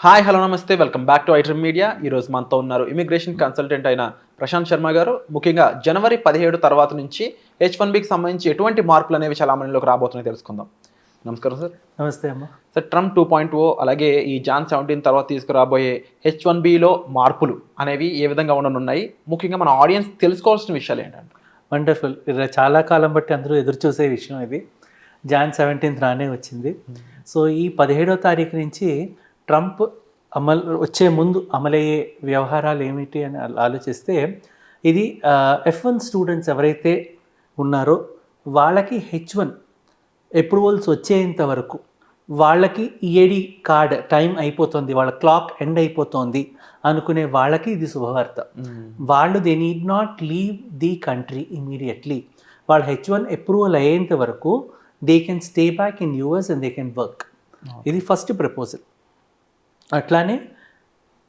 Hi hello నమస్తే welcome back to iDream media. ఈరోజు మనతో ఉన్నారు ఇమిగ్రేషన్ కన్సల్టెంట్ అయిన ప్రశాంత్ శర్మ గారు. ముఖ్యంగా జనవరి 17 తర్వాత నుంచి H1Bకి సంబంధించి ఎటువంటి మార్పులు అనేవి చలామణిలోకి రాబోతున్నాయో తెలుసుకుందాం. నమస్కారం సార్. నమస్తే అమ్మ. సార్, ట్రంప్ 2.0 అలాగే ఈ జాన్ 17 తర్వాత తీసుకురాబోయే H1Bలో మార్పులు అనేవి ఏ విధంగా ఉండనున్నాయి? ముఖ్యంగా మన ఆడియన్స్ తెలుసుకోవాల్సిన విషయాలు ఏంటంటే? వండర్ఫుల్. ఇది చాలా కాలం బట్టి అందరూ ఎదురు చూసే విషయం ఇది. జాన్ 17 రానే వచ్చింది. సో ఈ 17వ తారీఖు నుంచి ట్రంప్ వచ్చే ముందు అమలయ్యే వ్యవహారాలు ఏమిటి అని ఆలోచిస్తే ఇది F1 స్టూడెంట్స్ ఎవరైతే ఉన్నారో వాళ్ళకి H1 అప్రూవల్స్ వచ్చేంత వరకు వాళ్ళకి EAD కార్డ్ టైం అయిపోతుంది, వాళ్ళ క్లాక్ ఎండ్ అయిపోతుంది అనుకునే వాళ్ళకి ఇది శుభవార్త. వాళ్ళు they need not leave the country immediately. వాళ్ళ H1 అప్రూవల్ అయ్యేంత వరకు they can stay back in US and they can work. ఇది ఫస్ట్ ప్రపోజల్. అట్లానే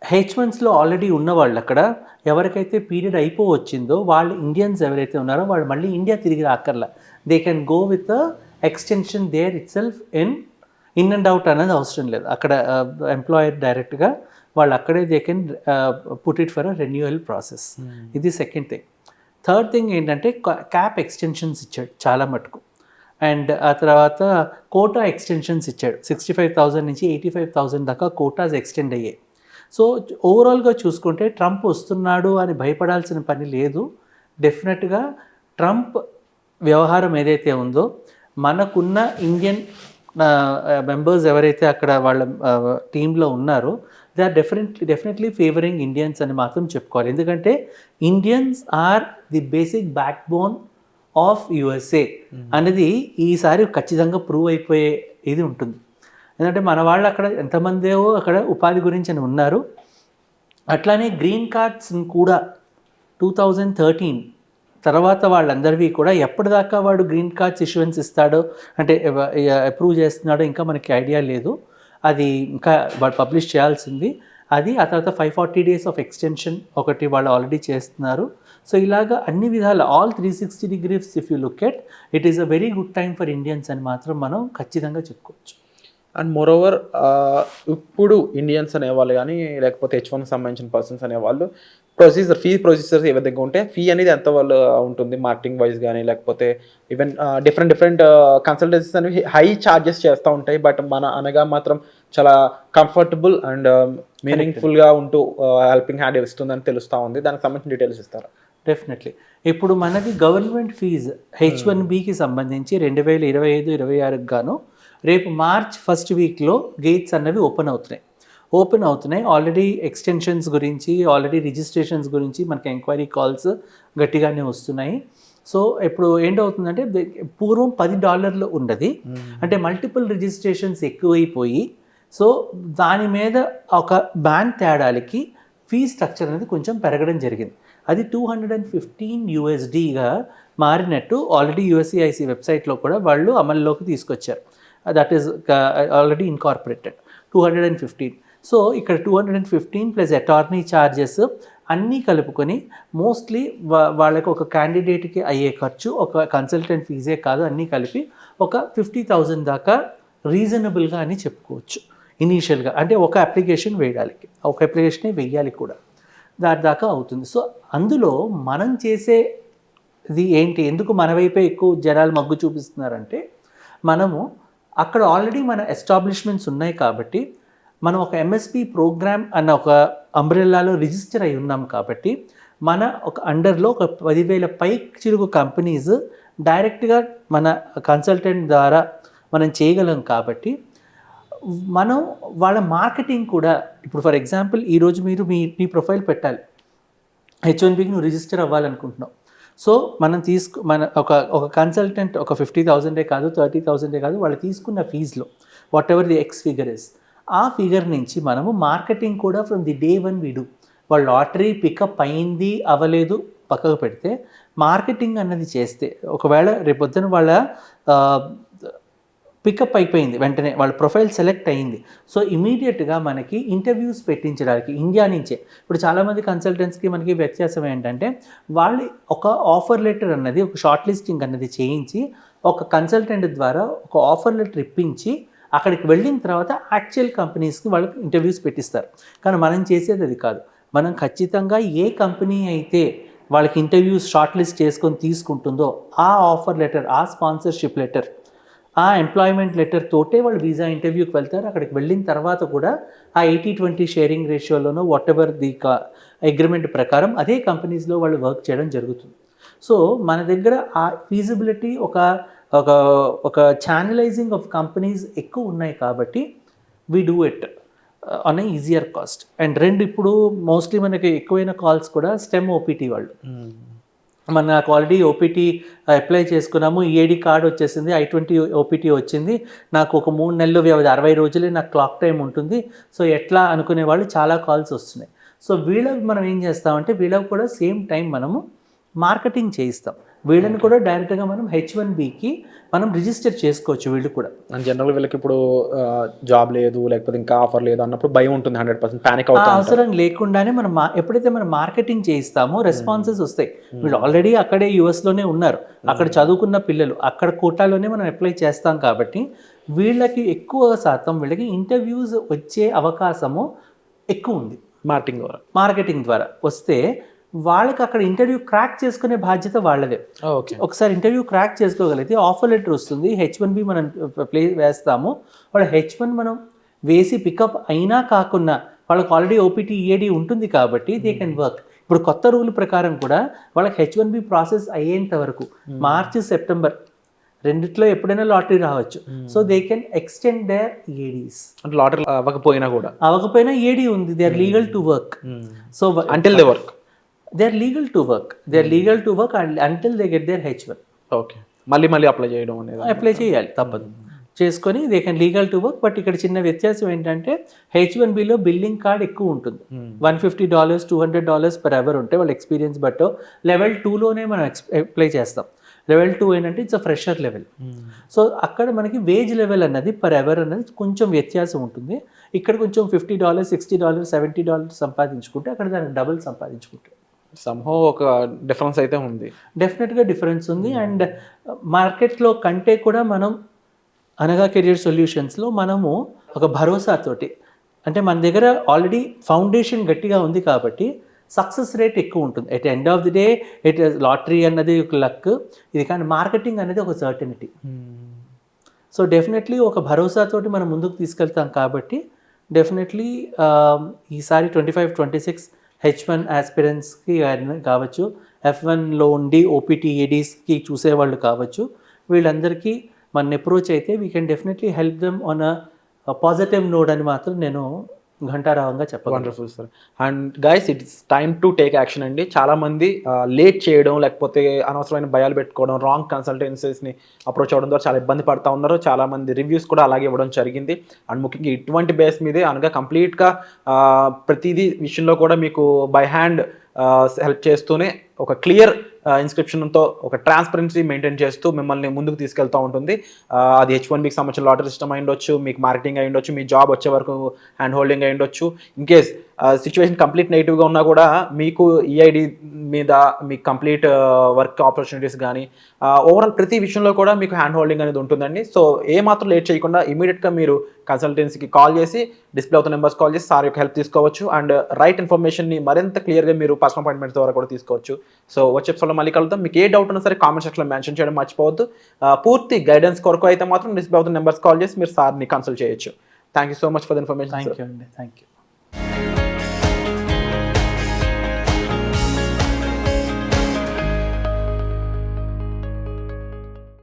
H1స్లో ఆల్రెడీ ఉన్నవాళ్ళు అక్కడ ఎవరికైతే పీరియడ్ అయిపోవచ్చిందో వాళ్ళు ఇండియన్స్ ఎవరైతే ఉన్నారో వాళ్ళు మళ్ళీ ఇండియా తిరిగి రాక్కర్లా. They can go with extension there itself in and out అనేది అవసరం లేదు. అక్కడ ఎంప్లాయర్ డైరెక్ట్గా వాళ్ళు అక్కడే they can put it for a renewal process. ఇది సెకండ్ థింగ్. థర్డ్ థింగ్ ఏంటంటే క్యాప్ ఎక్స్టెన్షన్స్ ఇచ్చాడు చాలా మటుకు. అండ్ ఆ తర్వాత కోటా ఎక్స్టెన్షన్స్ ఇచ్చాడు. 65,000 నుంచి 85,000 దాకా కోటాస్ ఎక్స్టెండ్ అయ్యాయి. సో ఓవరాల్గా చూసుకుంటే ట్రంప్ వస్తున్నాడు అని భయపడాల్సిన పని లేదు. డెఫినెట్గా ట్రంప్ వ్యవహారం ఏదైతే ఉందో మనకున్న ఇండియన్ మెంబర్స్ ఎవరైతే అక్కడ వాళ్ళ టీంలో ఉన్నారో they are definitely favouring Indians అని మాత్రం చెప్పుకోవాలి. ఎందుకంటే Indians are the basic back bone of USA అనేది ఈసారి ఖచ్చితంగా ప్రూవ్ అయిపోయే ఇది ఉంటుంది. ఎందుకంటే మన వాళ్ళు అక్కడ ఎంతమందో అక్కడ ఉపాధి గురించి అని ఉన్నారు. అట్లానే గ్రీన్ కార్డ్స్ కూడా 2013 తర్వాత వాళ్ళందరివి కూడా ఎప్పటిదాకా వాడు గ్రీన్ కార్డ్స్ ఇష్యూయన్స్ ఇస్తాడో అంటే అప్రూవ్ చేస్తున్నాడో ఇంకా మనకి ఐడియా లేదు. అది ఇంకా వాడు పబ్లిష్ చేయాల్సింది. అది ఆ తర్వాత 540 days ఆఫ్ ఎక్స్టెన్షన్ ఒకటి వాళ్ళు ఆల్రెడీ చేస్తున్నారు. సో ఇలాగా అన్ని విధాల all 360 degrees if you look at it is a very good time for Indians అని మాత్రం మనం ఖచ్చితంగా చెప్పుకోవచ్చు. అండ్ మోరోవర్ ఇప్పుడు ఇండియన్స్ అనేవాళ్ళు కానీ లేకపోతే H1కి సంబంధించిన పర్సన్స్ అనేవాళ్ళు ఫీ ప్రొసీజర్స్ ఏ విధంగా ఉంటే ఫీ అనేది ఎంత వాళ్ళు ఉంటుంది మార్కెటింగ్ వైజ్ కానీ లేకపోతే ఈవెన్ డిఫరెంట్ కన్సల్టెన్సీస్ అనేవి హై ఛార్జెస్ చేస్తూ ఉంటాయి. బట్ మన అనగా మాత్రం చాలా కంఫర్టబుల్ అండ్ మీనింగ్ఫుల్గా ఉంటూ హెల్పింగ్ హ్యాండ్ ఇస్తుందని తెలుస్తూ ఉంది. దానికి సంబంధించిన డీటెయిల్స్ ఇస్తారా? డెఫినెట్లీ. ఇప్పుడు మనకి గవర్నమెంట్ ఫీజు H1Bకి సంబంధించి 2025-26 గాను రేపు మార్చ్ ఫస్ట్ వీక్లో గేట్స్ అన్నవి ఓపెన్ అవుతున్నాయి. ఆల్రెడీ ఎక్స్టెన్షన్స్ గురించి ఆల్రెడీ రిజిస్ట్రేషన్స్ గురించి మనకి ఎంక్వైరీ కాల్స్ గట్టిగానే వస్తున్నాయి. సో ఇప్పుడు ఏంటవుతుందంటే పూర్వం $10 ఉండదు, అంటే మల్టిపుల్ రిజిస్ట్రేషన్స్ ఎక్కువైపోయి సో దాని మీద ఒక బ్యాన్ తేడాలకి ఫీ స్ట్రక్చర్ అనేది కొంచెం పెరగడం జరిగింది. అది $215 మారినట్టు ఆల్రెడీ USCIS వెబ్సైట్లో కూడా వాళ్ళు అమల్లోకి తీసుకొచ్చారు. That is already incorporated 215. So ఇక్కడ 215 ప్లస్ అటార్నీ ఛార్జెస్ అన్నీ కలుపుకొని మోస్ట్లీ వాళ్ళకి ఒక క్యాండిడేట్కి అయ్యే ఖర్చు ఒక కన్సల్టెంట్ ఫీజే కాదు అన్నీ కలిపి ఒక 50,000 దాకా రీజనబుల్గా అని చెప్పుకోవచ్చు ఇనీషియల్గా. అంటే ఒక అప్లికేషన్ వెయ్యాలి కూడా దాని దాకా అవుతుంది. సో అందులో మనం చేసేది ఏంటి, ఎందుకు మన వైపే ఎక్కువ జనాలు మగ్గు చూపిస్తున్నారంటే మనము అక్కడ ఆల్రెడీ మన ఎస్టాబ్లిష్మెంట్స్ ఉన్నాయి కాబట్టి మనం ఒక MSP ప్రోగ్రామ్ అన్న ఒక అంబ్రెల్లాలో రిజిస్టర్ అయి ఉన్నాం కాబట్టి మన ఒక అండర్లో ఒక 10,000 పైచిలుకు కంపెనీస్ డైరెక్ట్గా మన కన్సల్టెంట్ ద్వారా మనం చేయగలం కాబట్టి మనం వాళ్ళ మార్కెటింగ్ కూడా ఇప్పుడు ఫర్ ఎగ్జాంపుల్ ఈరోజు మీరు మీ ప్రొఫైల్ పెట్టాలి, H1Bకి నువ్వు రిజిస్టర్ అవ్వాలనుకుంటున్నావు. సో మనం మన ఒక కన్సల్టెంట్ ఒక 50,000 కాదు 30,000 కాదు వాళ్ళు తీసుకున్న ఫీజులో whatever the X figure is ఆ ఫిగర్ నుంచి మనము మార్కెటింగ్ కూడా ఫ్రమ్ ది డే వన్ వీడు వాళ్ళ లాటరీ పికప్ అయింది అవ్వలేదు పక్కకు పెడితే మార్కెటింగ్ అన్నది చేస్తే ఒకవేళ రేపొద్దున వాళ్ళ పికప్ అయిపోయింది వెంటనే వాళ్ళ ప్రొఫైల్ సెలెక్ట్ అయ్యింది. సో ఇమీడియట్గా మనకి ఇంటర్వ్యూస్ పెట్టించడానికి ఇండియా నుంచే ఇప్పుడు చాలామంది కన్సల్టెంట్స్కి మనకి వ్యత్యాసం ఏంటంటే వాళ్ళు ఒక ఆఫర్ లెటర్ అన్నది ఒక షార్ట్ లిస్టింగ్ అన్నది చేయించి ఒక కన్సల్టెంట్ ద్వారా ఒక ఆఫర్ లెటర్ ఇప్పించి అక్కడికి వెళ్ళిన తర్వాత యాక్చువల్ కంపెనీస్కి వాళ్ళకి ఇంటర్వ్యూస్ పెట్టిస్తారు. కానీ మనం చేసేది అది కాదు. మనం ఖచ్చితంగా ఏ కంపెనీ అయితే వాళ్ళకి ఇంటర్వ్యూస్ షార్ట్ లిస్ట్ చేసుకొని తీసుకుంటుందో ఆ ఆఫర్ లెటర్, ఆ స్పాన్సర్షిప్ లెటర్, ఆ ఎంప్లాయ్మెంట్ లెటర్ తోటే వాళ్ళు వీసా ఇంటర్వ్యూకి వెళ్తారు. అక్కడికి వెళ్ళిన తర్వాత కూడా ఆ 80-20 షేరింగ్ రేషియోలోనో వాట్ ఎవర్ ది అగ్రిమెంట్ ప్రకారం అదే కంపెనీస్లో వాళ్ళు వర్క్ చేయడం జరుగుతుంది. సో మన దగ్గర ఆ ఫీజిబిలిటీ ఒక ఒక ఒక ఛానలైజింగ్ ఆఫ్ కంపెనీస్ ఎక్కువ ఉన్నాయి కాబట్టి we do it on a easier cost. And రెండు ఇప్పుడు మోస్ట్లీ మనకి ఎక్కువైన కాల్స్ కూడా స్టెమ్ ఓపీటీ వాళ్ళు. నాకు ఆల్రెడీ ఓపీటీ అప్లై చేసుకున్నాము, ఈఏడి కార్డ్ వచ్చేసింది, I-20 ఓపీటీ వచ్చింది, నాకు ఒక 3 నెలలు వ్యవధి 60 రోజులే నాకు క్లాక్ టైం ఉంటుంది, సో ఎట్లా అనుకునే వాళ్ళు చాలా కాల్స్ వస్తున్నాయి. సో వీళ్ళకి మనం ఏం చేస్తామంటే వీళ్ళకి కూడా సేమ్ టైం మనము మార్కెటింగ్ చేయిస్తాం. వీళ్ళని కూడా డైరెక్ట్గా మనం H1Bకి మనం రిజిస్టర్ చేసుకోవచ్చు. వీళ్ళు కూడా జనరల్ వీళ్ళకి ఇప్పుడు జాబ్ లేదు లేకపోతే ఇంకా ఆఫర్ లేదు అన్నప్పుడు భయం ఉంటుంది, 100% ప్యానిక్ అవుతారు. అవసరం లేకుండానే మనం ఎప్పుడైతే మనం మార్కెటింగ్ చేయిస్తామో రెస్పాన్సెస్ వస్తాయి. వీళ్ళు ఆల్రెడీ అక్కడే యుఎస్లోనే ఉన్నారు, అక్కడ చదువుకున్న పిల్లలు, అక్కడ కోటాలోనే మనం అప్లై చేస్తాం కాబట్టి వీళ్ళకి ఎక్కువ శాతం వీళ్ళకి ఇంటర్వ్యూస్ వచ్చే అవకాశము ఎక్కువ ఉంది. మార్కెటింగ్ ద్వారా వస్తే వాళ్ళకి అక్కడ ఇంటర్వ్యూ క్రాక్ చేసుకునే బాధ్యత వాళ్ళదే. ఒకసారి ఇంటర్వ్యూ క్రాక్ చేసుకోగలిగితే ఆఫర్ లెటర్ వస్తుంది, H1B మనం వేస్తాము. వాళ్ళ H1 మనం వేసి పికప్ అయినా కాకుండా వాళ్ళకి ఆల్రెడీ ఓపీటీ ఈఏడి ఉంటుంది కాబట్టి దే కెన్ వర్క్. ఇప్పుడు కొత్త రూల్ ప్రకారం కూడా వాళ్ళకి H1B ప్రాసెస్ అయ్యేంత వరకు మార్చి సెప్టెంబర్ రెండిట్లో ఎప్పుడైనా లాటరీ రావచ్చు. So they can extend their EADs. అంటే లాటరీ అవ్వకపోయినా ఈఏడి ఉంది, they are legal to work. So until they work they are legal to work. They are legal to work until they get their H1. Okay, మళ్ళీ apply చేయాలి తప్పదు, చేసుకొని they can legal to work. But ఇక్కడ చిన్న వ్యత్యాసం ఏంటంటే H1Bలో billing card ఎక్కువ ఉంటుంది, $150 $200 per hour ఉంటే వాళ్ళ ఎక్స్పీరియన్స్ బట్టో. లెవెల్ 2లోనే మనం అప్లై చేస్తాం. లెవెల్ 2 ఏంటంటే it's a fresher level. So అక్కడ మనకి వేజ్ లెవెల్ అన్నది పర్ అవర్ అన్నది కొంచెం వ్యత్యాసం ఉంటుంది. ఇక్కడ కొంచెం $50 $60 $70 సంపాదించుకుంటే అక్కడ దానికి డబుల్ సంపాదించుకుంటాం. సంహౌ ఒక డిఫరెన్స్ అయితే ఉంది, డెఫినెట్గా డిఫరెన్స్ ఉంది. అండ్ మార్కెట్లో కంటే కూడా మనం అనగా కెరియర్ సొల్యూషన్స్లో మనము ఒక భరోసాతోటి, అంటే మన దగ్గర ఆల్రెడీ ఫౌండేషన్ గట్టిగా ఉంది కాబట్టి సక్సెస్ రేట్ ఎక్కువ ఉంటుంది. At end of the day lottery అన్నది ఒక లక్ ఇది, కానీ మార్కెటింగ్ అనేది ఒక సర్టనిటీ. సో డెఫినెట్లీ ఒక భరోసాతోటి మనం ముందుకు తీసుకెళ్తాం కాబట్టి డెఫినెట్లీ ఈసారి 25-26 H1 ఆస్పిరెంట్స్కి కావచ్చు, F1లో ఉండి ఓపీటీ ఏడీస్కి చూసేవాళ్ళు కావచ్చు, వీళ్ళందరికీ మన అప్రోచ్ అయితే we can definitely help them on a positive note అని మాత్రం నేను ఘంటారావంగా చెప్పగలను. Wonderful sir. And guys it's time to take action అండి. చాలామంది లేట్ చేయడం లేకపోతే అనవసరమైన భయాలు పెట్టుకోవడం, రాంగ్ కన్సల్టెన్సీస్ని అప్రోచ్ అవ్వడం ద్వారా చాలా ఇబ్బంది పడుతూ ఉన్నారు. చాలామంది రివ్యూస్ కూడా అలాగే ఇవ్వడం జరిగింది. అండ్ ముఖ్యంగా ఇటువంటి బేస్ మీదే అనగా కంప్లీట్గా ప్రతిదీ విషయంలో కూడా మీకు బై హ్యాండ్ హెల్ప్ చేస్తూనే ఒక క్లియర్ ఇన్స్క్రిప్షన్తో ఒక ట్రాన్స్పరెన్సీ మెయింటైన్ చేస్తూ మిమ్మల్ని ముందుకు తీసుకెళ్తూ ఉంటుంది. అది H1Bకి సంబంధించిన లాటరీ సిస్టమ్ అయి ఉండొచ్చు, మీకు మార్కెటింగ్ అయి ఉండొచ్చు, మీ జాబ్ వచ్చే వరకు హ్యాండ్ హోల్డింగ్ అయి ఉండొచ్చు. ఇన్ కేస్ సిచ్యువేషన్ కంప్లీట్ నెగిటివ్గా ఉన్నా కూడా మీకు ఈఐడి మీద మీకు కంప్లీట్ వర్క్ ఆపర్చునిటీస్ కానీ ఓవరాల్ ప్రతి విషయంలో కూడా మీకు హ్యాండ్ హోల్డింగ్ అనేది ఉంటుందండి. సో ఏమాత్రం లేట్ చేయకుండా ఇమీడియట్గా మీరు కన్సల్టెన్సీకి కాల్ చేసి డిస్ప్లే అవుతున్న నెంబర్స్ కాల్ చేసి సార్ యొక్క హెల్ప్ తీసుకోవచ్చు. అండ్ రైట్ ఇన్ఫర్మేషన్ని మరింత క్లియర్గా మీరు పర్సనల్ అపాయింట్మెంట్ ద్వారా కూడా తీసుకోవచ్చు. సో వచ్చే ఎపిసోడ్లో మళ్ళీ కలుద్దాం. మీకు ఏ డౌట్ ఉన్నా సరే కామెంట్ సెక్షన్లో మెన్షన్ చేయడం మర్చిపోవద్దు. పూర్తి గైడెన్స్ కొరకు అయితే మాత్రం డిస్ప్లే అవుతున్న నెంబర్స్ కాల్ చేసి మీరు సార్ని కన్సల్ట్ చేయొచ్చు. Thank you so much for the information. Thank you అండి, థ్యాంక్ యూ.